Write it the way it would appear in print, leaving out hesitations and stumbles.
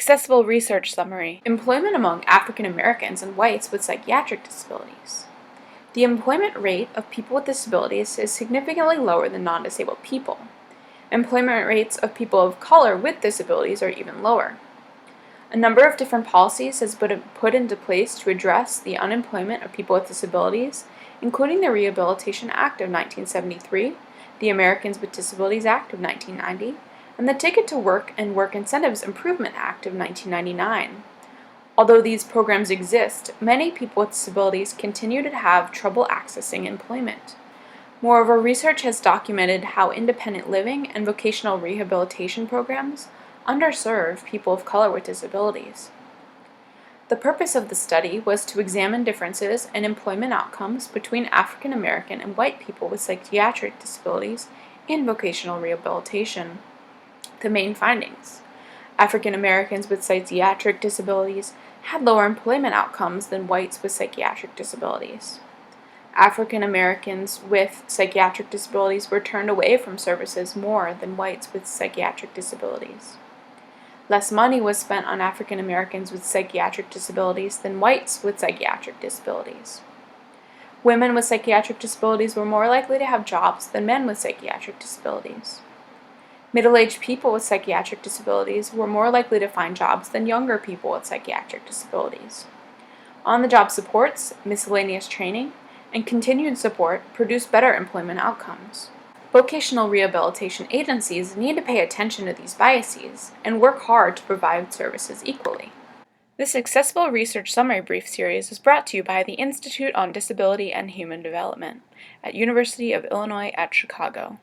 Accessible research summary. Employment among African Americans and whites with psychiatric disabilities. The employment rate of people with disabilities is significantly lower than non-disabled people. Employment rates of people of color with disabilities are even lower. A number of different policies has been put into place to address the unemployment of people with disabilities, including the Rehabilitation Act of 1973, the Americans with Disabilities Act of 1990, and the Ticket to Work and Work Incentives Improvement Act of 1999. Although these programs exist, many people with disabilities continue to have trouble accessing employment. Moreover, research has documented how independent living and vocational rehabilitation programs underserve people of color with disabilities. The purpose of the study was to examine differences in employment outcomes between African American and white people with psychiatric disabilities in vocational rehabilitation. The main findings: African Americans with psychiatric disabilities had lower employment outcomes than whites with psychiatric disabilities. African Americans with psychiatric disabilities were turned away from services more than whites with psychiatric disabilities. Less money was spent on African Americans with psychiatric disabilities than whites with psychiatric disabilities. Women with psychiatric disabilities were more likely to have jobs than men with psychiatric disabilities. Middle-aged people with psychiatric disabilities were more likely to find jobs than younger people with psychiatric disabilities. On-the-job supports, miscellaneous training, and continued support produce better employment outcomes. Vocational rehabilitation agencies need to pay attention to these biases and work hard to provide services equally. This Accessible Research Summary Brief series is brought to you by the Institute on Disability and Human Development at University of Illinois at Chicago.